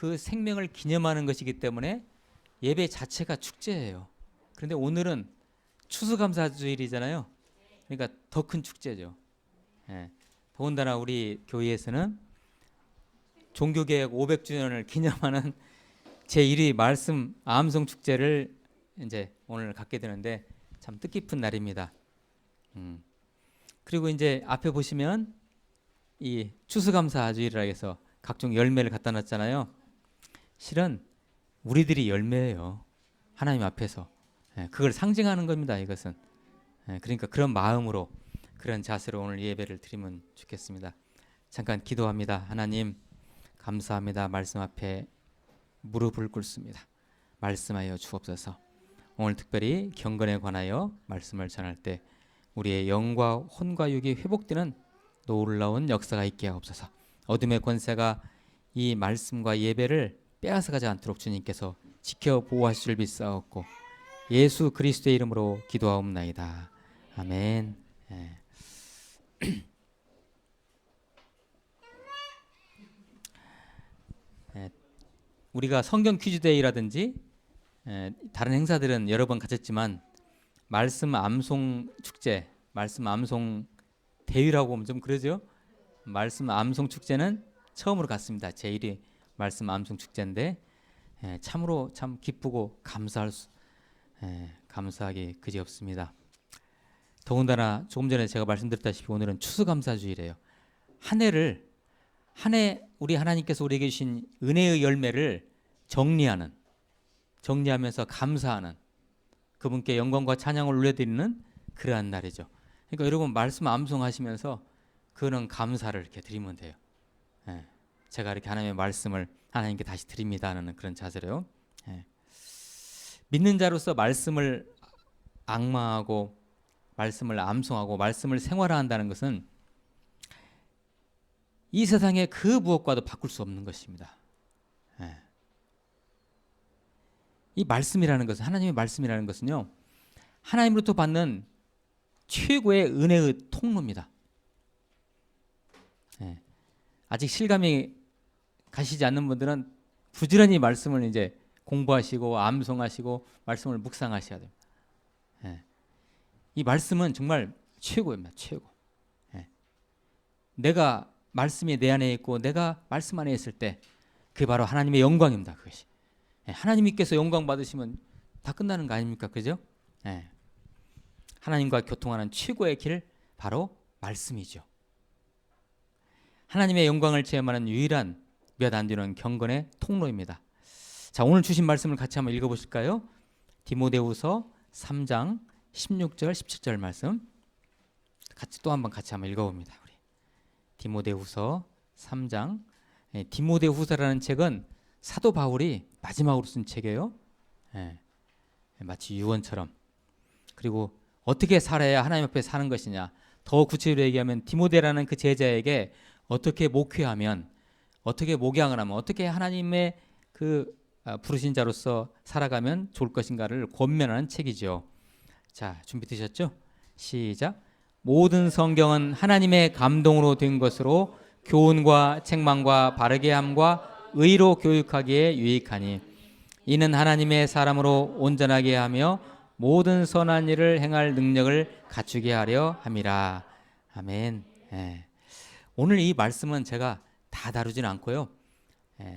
그 생명을 기념하는 것이기 때문에 예배 자체가 축제예요. 그런데 오늘은 추수감사주일이잖아요. 그러니까 더 큰 축제죠. 예. 더군다나 우리 교회에서는 종교개혁 500주년을 기념하는 제1위 말씀 암송 축제를 이제 오늘 갖게 되는데 참 뜻깊은 날입니다. 그리고 이제 앞에 보시면 이 추수감사주일이라 해서 각종 열매를 갖다 놨잖아요. 실은 우리들이 열매예요. 하나님 앞에서. 그걸 상징하는 겁니다. 이것은. 그러니까 그런 마음으로 그런 자세로 오늘 예배를 드리면 좋겠습니다. 잠깐 기도합니다. 하나님 감사합니다. 말씀 앞에 무릎을 꿇습니다. 말씀하여 주옵소서. 오늘 특별히 경건에 관하여 말씀을 전할 때 우리의 영과 혼과 육이 회복되는 놀라운 역사가 있게 하옵소서. 어둠의 권세가 이 말씀과 예배를 빼앗아가지 않도록 주님께서 지켜 보호하실 줄 믿사옵고 예수 그리스도의 이름으로 기도하옵나이다. 아멘. 우리가 성경 퀴즈데이라든지 다른 행사들은 여러 번 가졌지만 말씀 암송 축제, 말씀 암송 대회라고 하면 좀 그러죠. 말씀 암송 축제는 처음으로 갔습니다. 제1위 말씀 암송 축제인데 참으로 참 기쁘고 감사하기 그지없습니다. 더군다나 조금 전에 제가 말씀드렸다시피 오늘은 추수감사주일이에요. 한 해 우리 하나님께서 우리에게 주신 은혜의 열매를 정리하면서 감사하는 그분께 영광과 찬양을 올려드리는 그러한 날이죠. 그러니까 여러분 말씀 암송하시면서 그런 감사를 이렇게 드리면 돼요. 제가 이렇게 하나님의 말씀을 하나님께 다시 드립니다 하는 그런 자세로요. 믿는 자로서 말씀을 앙망하고 말씀을 암송하고 말씀을 생활화한다는 것은 이 세상의 그 무엇과도 바꿀 수 없는 것입니다. 이 말씀이라는 것은 하나님의 말씀이라는 것은요. 하나님으로부터 받는 최고의 은혜의 통로입니다. 아직 실감이 가시지 않는 분들은 부지런히 말씀을 이제 공부하시고 암송하시고 말씀을 묵상하셔야 됩니다. 이 말씀은 정말 최고입니다. 최고. 내가 말씀이 내 안에 있고 내가 말씀 안에 있을 때 그게 바로 하나님의 영광입니다. 그것이. 하나님께서 영광 받으시면 다 끝나는 거 아닙니까? 그죠? 하나님과 교통하는 최고의 길 바로 말씀이죠. 하나님의 영광을 체험하는 유일한 몇 안 되는 경건의 통로입니다. 자, 오늘 주신 말씀을 같이 한번 읽어보실까요? 디모데후서 3장 16절 17절 말씀 같이 한번 읽어봅니다. 우리 디모데후서 3장. 디모데후서라는 책은 사도 바울이 마지막으로 쓴 책이에요. 마치 유언처럼. 그리고 어떻게 살아야 하나님 앞에 사는 것이냐, 더 구체적으로 얘기하면 디모데라는 그 제자에게 어떻게 목회하면, 어떻게 목양을 하면, 어떻게 하나님의 그 부르신 자로서 살아가면 좋을 것인가를 권면하는 책이죠. 자, 준비되셨죠? 시작. 모든 성경은 하나님의 감동으로 된 것으로 교훈과 책망과 바르게 함과 의로 교육하기에 유익하니 이는 하나님의 사람으로 온전하게 하며 모든 선한 일을 행할 능력을 갖추게 하려 함이라. 아멘. 오늘 이 말씀은 제가 다 다루진 않고요.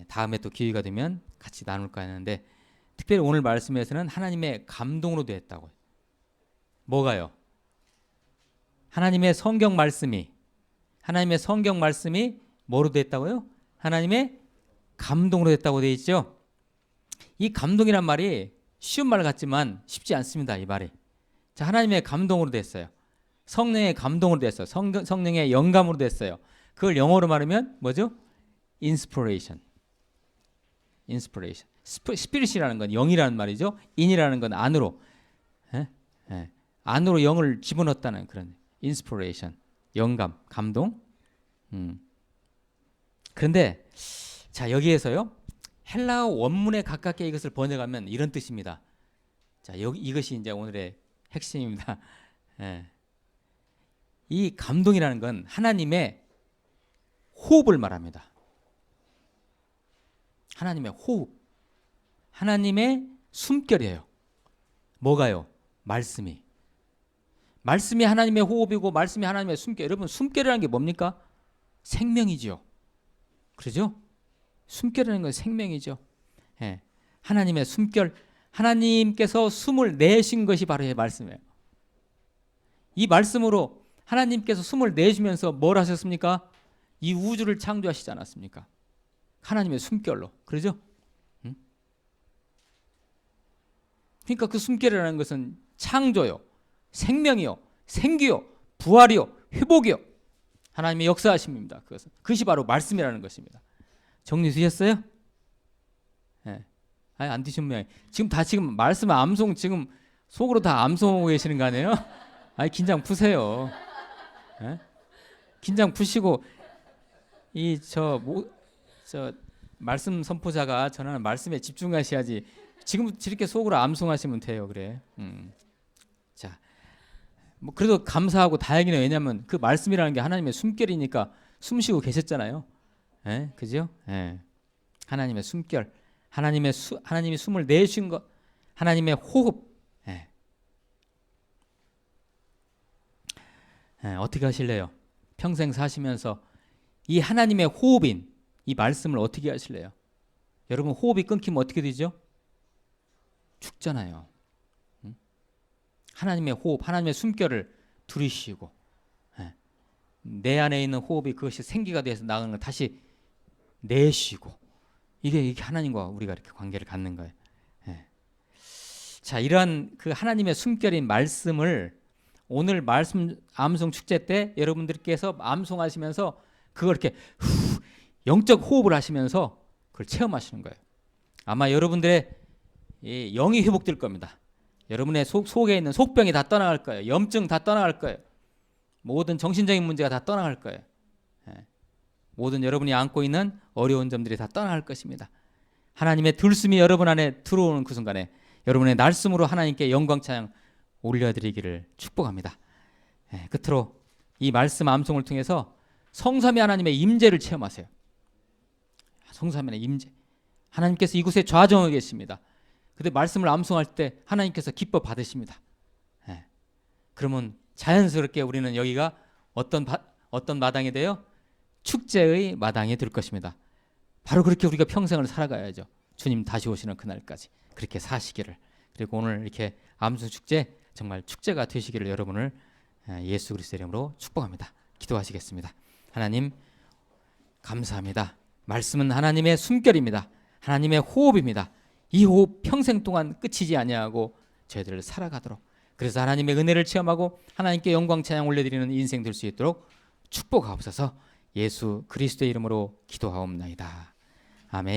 다음에 또 기회가 되면 같이 나눌까 하는데 특별히 오늘 말씀에서는 하나님의 감동으로 되었다고요. 뭐가요? 하나님의 성경 말씀이 뭐로 됐다고요? 하나님의 감동으로 됐다고 되어 있죠. 이 감동이란 말이 쉬운 말 같지만 쉽지 않습니다. 이 말이. 자, 하나님의 감동으로 됐어요. 성령의 감동으로 됐어요. 성령의 영감으로 됐어요. 그걸 영어로 말하면 뭐죠? inspiration. 스피릿이라는 건 영이라는 말이죠. 인이라는 건 안으로. 안으로 영을 집어넣었다는 그런 inspiration. 영감, 감동. 그런데 자, 여기에서요. 헬라어 원문에 가깝게 이것을 번역하면 이런 뜻입니다. 자, 이것이 이제 오늘의 핵심입니다. 이 감동이라는 건 하나님의 호흡을 말합니다. 하나님의 호흡, 하나님의 숨결이에요. 뭐가요? 말씀이 하나님의 호흡이고 말씀이 하나님의 숨결. 여러분, 숨결이라는 게 뭡니까? 생명이죠. 그러죠? 숨결이라는 건 생명이죠. 예. 하나님의 숨결, 하나님께서 숨을 내신 것이 바로 이 말씀이에요. 이 말씀으로 하나님께서 숨을 내쉬면서 뭘 하셨습니까? 이 우주를 창조하시지 않았습니까? 하나님의 숨결로. 그러죠? 응? 그러니까 그 숨결이라는 것은 창조요, 생명이요, 생기요, 부활이요, 회복이요. 하나님의 역사하심입니다. 그것이 바로 말씀이라는 것입니다. 정리되셨어요? 네. 아니, 안 드신 모양이. 지금 말씀 암송 지금 속으로 다 암송하고 계시는 거 아니에요? 아니, 긴장 푸세요. 네? 긴장 푸시고 저 말씀 선포자가 전하는 말씀에 집중하셔야지. 지금 이렇게 속으로 암송하시면 돼요. 그래. 자, 뭐 그래도 감사하고 다행이네요. 왜냐하면 그 말씀이라는 게 하나님의 숨결이니까 숨쉬고 계셨잖아요. 예, 그죠? 예. 하나님의 숨결, 하나님이 숨을 내쉬는 것, 하나님의 호흡. 예. 예, 어떻게 하실래요? 평생 사시면서 이 하나님의 호흡인 이 말씀을 어떻게 하실래요? 여러분, 호흡이 끊기면 어떻게 되죠? 죽잖아요. 하나님의 호흡, 하나님의 숨결을 들이쉬고, 예. 내 안에 있는 호흡이 그것이 생기가 돼서 나가는 걸 다시 내쉬고, 이게 하나님과 우리가 이렇게 관계를 갖는 거예요. 예. 자, 이러한 그 하나님의 숨결인 말씀을 오늘 말씀 암송 축제 때 여러분들께서 암송하시면서 그걸 이렇게 영적 호흡을 하시면서 그걸 체험하시는 거예요. 아마 여러분들의 이 영이 회복될 겁니다. 여러분의 속에 있는 속병이 다 떠나갈 거예요. 염증 다 떠나갈 거예요. 모든 정신적인 문제가 다 떠나갈 거예요. 예. 모든 여러분이 안고 있는 어려운 점들이 다 떠나갈 것입니다. 하나님의 들숨이 여러분 안에 들어오는 그 순간에 여러분의 날숨으로 하나님께 영광 찬양 올려드리기를 축복합니다. 예. 끝으로 이 말씀 암송을 통해서 성삼위 하나님의 임재를 체험하세요. 성삼위의 임재. 하나님께서 이곳에 좌정하고 계십니다. 근데 말씀을 암송할 때 하나님께서 기뻐 받으십니다. 예. 그러면 자연스럽게 우리는 여기가 어떤 마당이 돼요? 축제의 마당이 될 것입니다. 바로 그렇게 우리가 평생을 살아가야죠. 주님 다시 오시는 그날까지 그렇게 사시기를. 그리고 오늘 이렇게 암송 축제 정말 축제가 되시기를 여러분을 예수 그리스도의 이름으로 축복합니다. 기도하시겠습니다. 하나님 감사합니다. 말씀은 하나님의 숨결입니다. 하나님의 호흡입니다. 이 호흡 평생 동안 끝이지 아니하고 저희들을 살아가도록, 그래서 하나님의 은혜를 체험하고 하나님께 영광 찬양 올려드리는 인생 될 수 있도록 축복하옵소서. 예수 그리스도의 이름으로 기도하옵나이다.